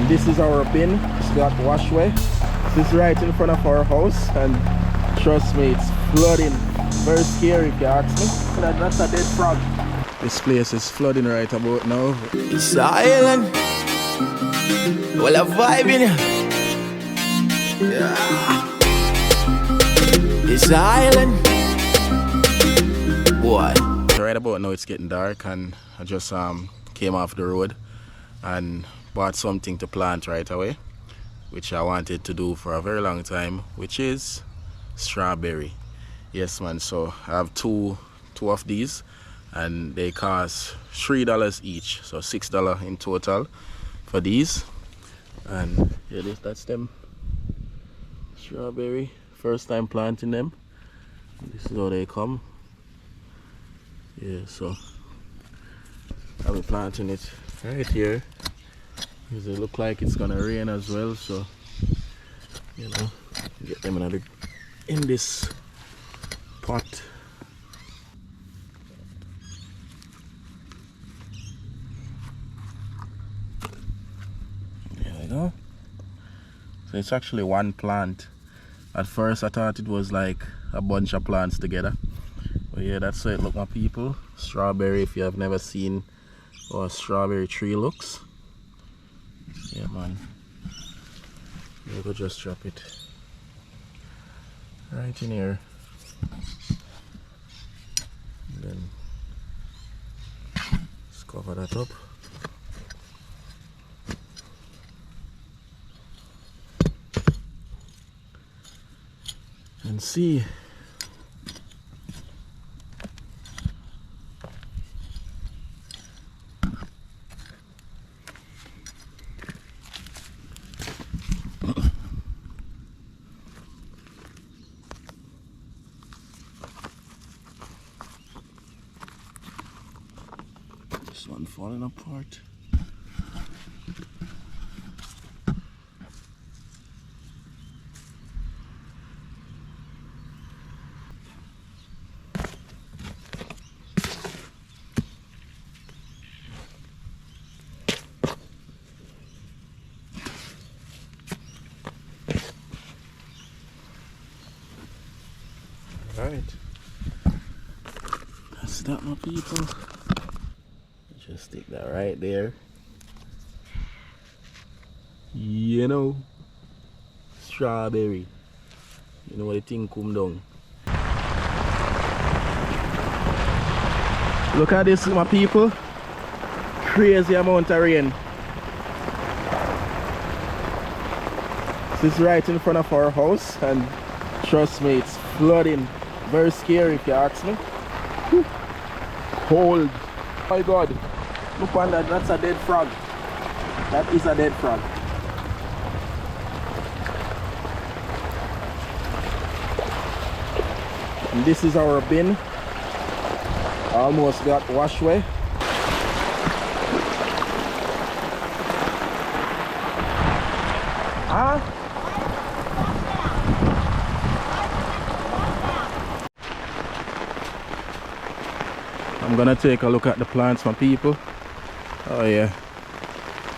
This is our bin. It's got washway. This is right in front of our house, and trust me, it's flooding. Very scary if you ask me. That's a dead frog. This place is flooding right about now. It's an island. Well, a vibe in it. Yeah. It's an island. Boy. Right about now it's getting dark, and I just came off the road and bought something to plant right away, which I wanted to do for a very long time, which is strawberry. Yes man, so I have two of these, and they cost $3 each, so $6 in total for these. And yeah, that's them strawberry. First time planting them. This is how they come. Yeah, so I'll be planting it right here because it look like it's gonna rain as well, so you know, get them in this pot. There we go. So it's actually one plant. At first I thought it was like a bunch of plants together, but yeah, that's how it look, my people. Strawberry, if you have never seen how a strawberry tree looks. Yeah man, you could just drop it right in here, and then just cover that up. And see. This one falling apart. Right, that's that, my people. Just stick that right there. You know, strawberry. You know what the thing come down. Look at this, my people. Crazy amount of rain. This is right in front of our house, and trust me, it's flooding. Very scary if you ask me. Whew. Cold. Oh my god. Look on that, that's a dead frog. That is a dead frog. And this is our bin. Almost got washway. Huh? I'm gonna take a look at the plants, my people. Oh yeah,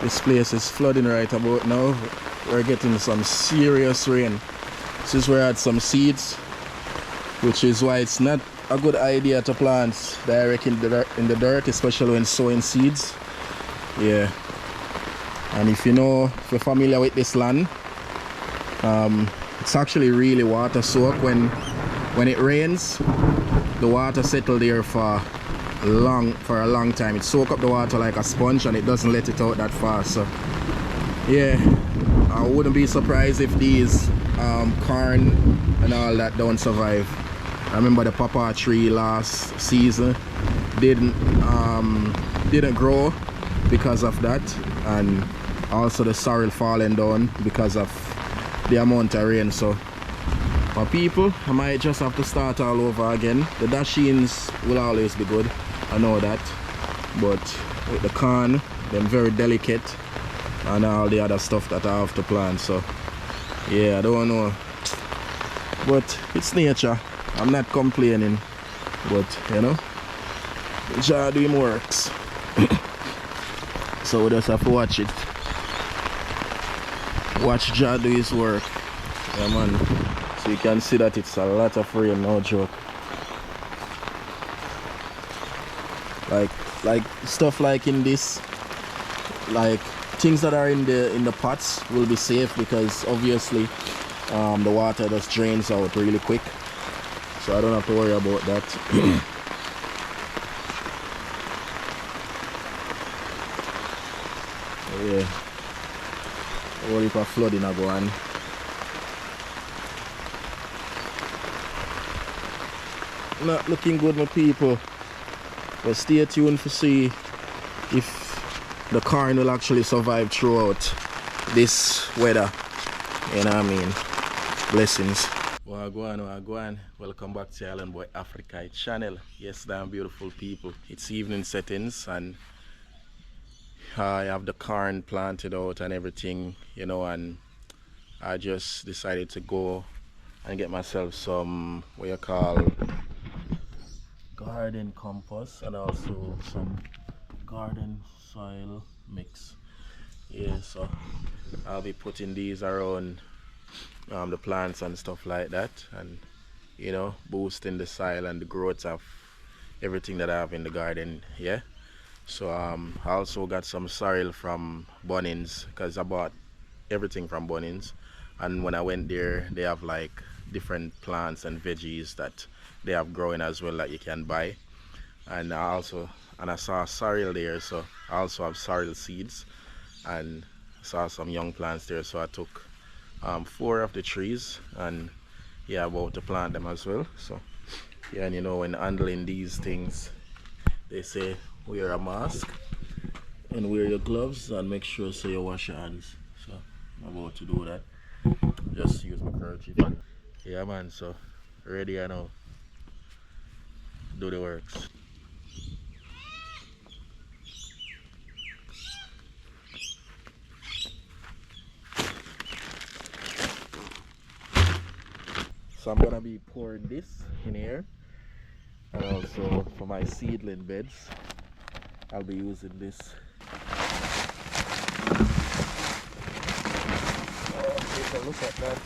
this place is flooding right about now. We're getting some serious rain. This is where I had some seeds, which is why it's not a good idea to plant direct in the dirt, especially when sowing seeds. Yeah, and if you're familiar with this land, it's actually really water soaked. When it rains, the water settles there for a long time. It soaks up the water like a sponge, and it doesn't let it out that fast. So yeah, I wouldn't be surprised if these corn and all that don't survive. I remember the pawpaw tree last season didn't grow because of that, and also the sorrel falling down because of the amount of rain. So my people, I might just have to start all over again. The dashings will always be good, I know that, but with the corn, they're very delicate, and all the other stuff that I have to plant. So yeah, I don't know, but it's nature. I'm not complaining, but you know, Jah doing works. So we just have to watch it. Watch Jah do his work. Yeah man. So you can see that it's a lot of rain, no joke. Like stuff like in this, like things that are in the pots will be safe because obviously the water just drains out really quick. So I don't have to worry about that. Yeah. What if a flooding a go on? Not looking good, my people. But stay tuned to see if the corn will actually survive throughout this weather. You know what I mean? Blessings. Wagwan. Welcome back to Island Boy Africa channel. Yes, damn beautiful people. It's evening settings and I have the corn planted out and everything, you know, and I just decided to go and get myself some what you call garden compost and also some garden soil mix. Yeah, so I'll be putting these around the plants and stuff like that, and you know, boosting the soil and the growth of everything that I have in the garden. Yeah, so I also got some soil from Bunnings because I bought everything from Bunnings, and when I went there they have like different plants and veggies that they have growing as well that you can buy. And I saw sorrel there, so I also have sorrel seeds and saw some young plants there, so I took 4 of the trees and yeah, about to plant them as well. So yeah, and you know, when handling these things they say wear a mask and wear your gloves and make sure so you wash your hands. So I'm about to do that. Just use my kerchief. Yeah man, so ready I know. Do the works. So I'm gonna be pouring this in here, and also for my seedling beds I'll be using this. Oh, take a look at that.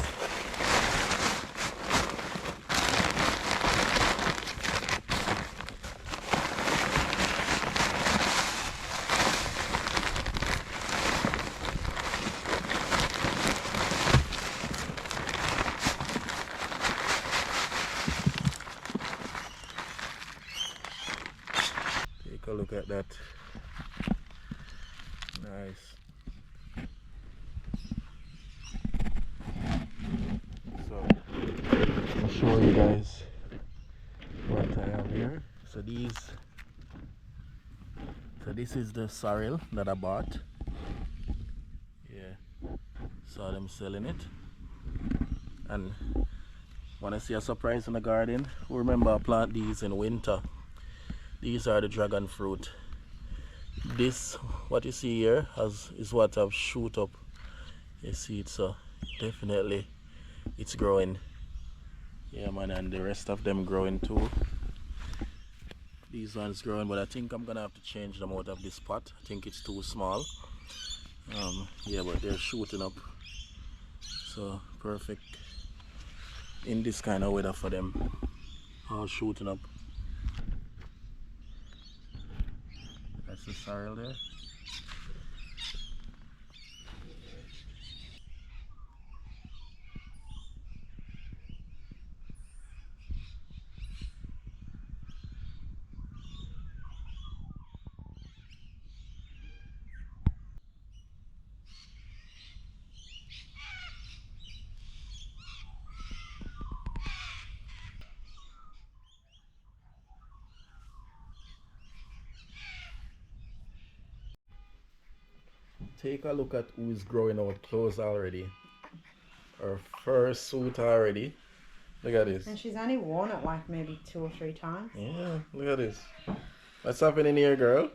Take a look at that. Nice. So I'll show you guys what I have here. So this is the sorrel that I bought. Yeah, saw them selling it. And want to see a surprise in the garden? Remember, I plant these in winter. These are the dragon fruit. This, what you see here, is what I've shoot up. You see it, so definitely it's growing. Yeah man, and the rest of them growing too. These ones growing, but I think I'm gonna have to change them out of this pot. I think it's too small. Yeah, but they're shooting up, so perfect in this kind of weather for them. All shooting up. That's the sorrel there. Take a look at who's growing out clothes already. Her first suit already. Look at this. And she's only worn it like maybe 2 or 3 times. Yeah, look at this. What's happening here, girl?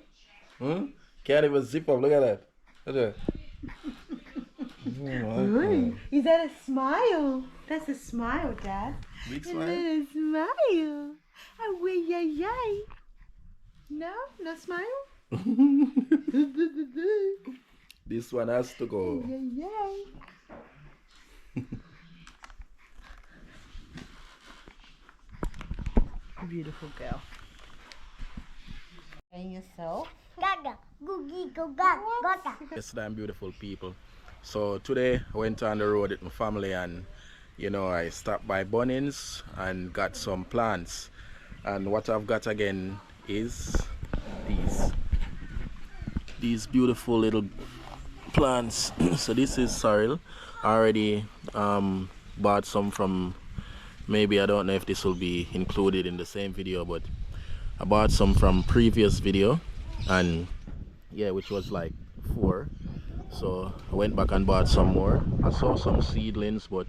Can't even zip up. Look at that. Look at that. Ooh, is that a smile? That's a smile, Dad. Big A smile. little smile. Oh, wait, yay. No? No smile? This one has to go. Yay. Beautiful girl. And yourself? Gaga, googie, go gaga, gaga. Yes, damn beautiful people. So today I went on the road with my family and you know I stopped by Bunnings and got some plants. And what I've got again is these beautiful little plants. So this is sorrel. I already bought some from, maybe I don't know if this will be included in the same video, but I bought some from previous video, and yeah, which was like 4. So I went back and bought some more. I saw some seedlings, but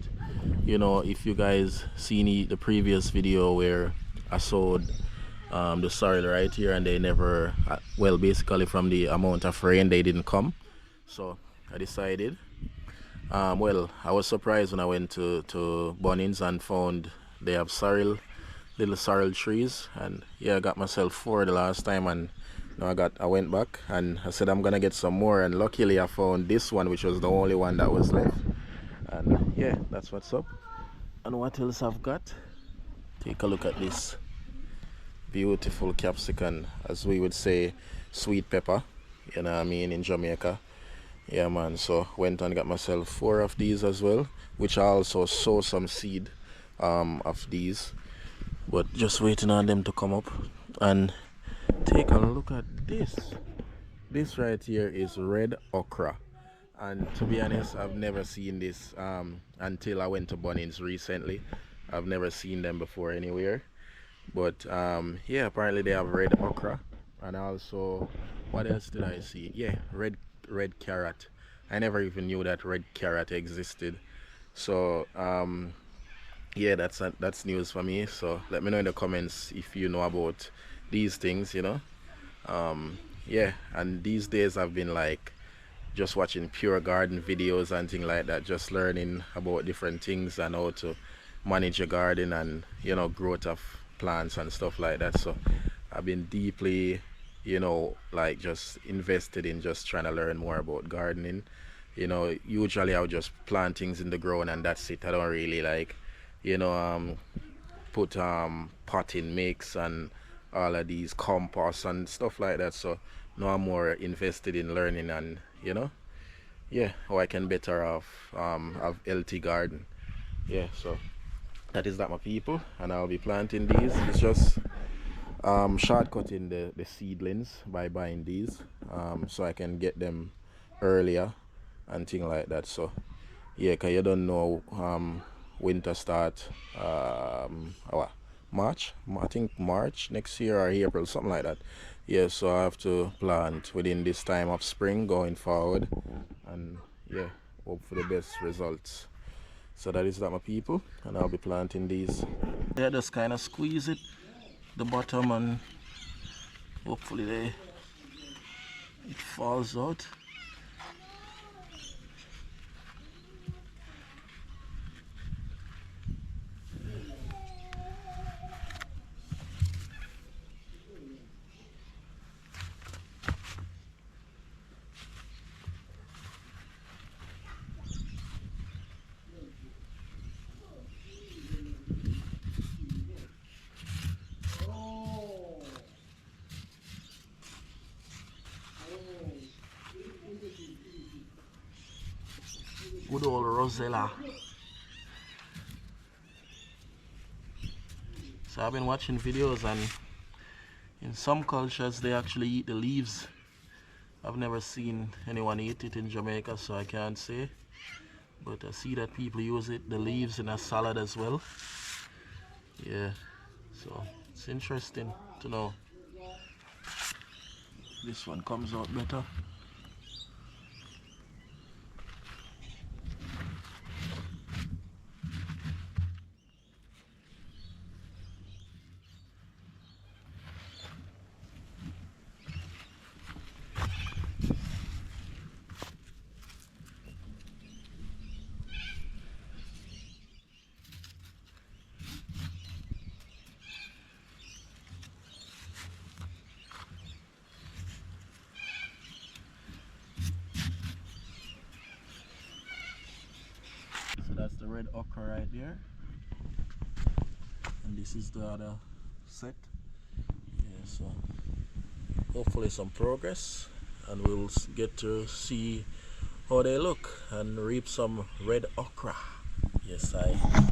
you know, if you guys seen the previous video where I sowed the sorrel right here and they never, well, basically from the amount of rain they didn't come. So I decided, well, I was surprised when I went to Bunnings and found they have little sorrel trees, and yeah, I got myself 4 the last time, and now I went back and I said I'm gonna get some more, and luckily I found this one, which was the only one that was left. And yeah, that's what's up. And what else I've got? Take a look at this beautiful capsicum, as we would say sweet pepper, you know what I mean, in Jamaica. Yeah man, so went and got myself 4 of these as well, which I also sow some seed of these, but just waiting on them to come up. And take a look at this right here is red okra, and to be honest, I've never seen this until I went to Bunnings recently. I've never seen them before anywhere, but yeah, apparently they have red okra. And also, what else did I see? Yeah, red carrot. I never even knew that red carrot existed. So yeah, that's news for me. So let me know in the comments if you know about these things, you know. Yeah, and these days I've been like just watching pure garden videos and things like that, just learning about different things and how to manage a garden and, you know, growth of plants and stuff like that. So I've been deeply, you know, like just invested in just trying to learn more about gardening. You know, usually I'll just plant things in the ground and that's it. I don't really like, you know, put potting mix and all of these compost and stuff like that. So now I'm more invested in learning and, you know, yeah, how I can better off have healthy garden. Yeah, so that is that, my people, and I'll be planting these. It's just shortcutting the seedlings by buying these so I can get them earlier and things like that. So yeah, because you don't know, winter start March, I think March next year or April, something like that. Yeah, so I have to plant within this time of spring going forward, and yeah, hope for the best results. So that is that, my people, and I'll be planting these. Yeah, just kind of squeeze it the bottom and hopefully it falls out. Good old Rosella. So I've been watching videos, and in some cultures they actually eat the leaves. I've never seen anyone eat it in Jamaica, so I can't say, but I see that people use the leaves in a salad as well. Yeah, so it's interesting to know. This one comes out better. So that's the red okra right there, and this is the other set. Yeah, so hopefully some progress, and we'll get to see how they look and reap some red okra. Yes, I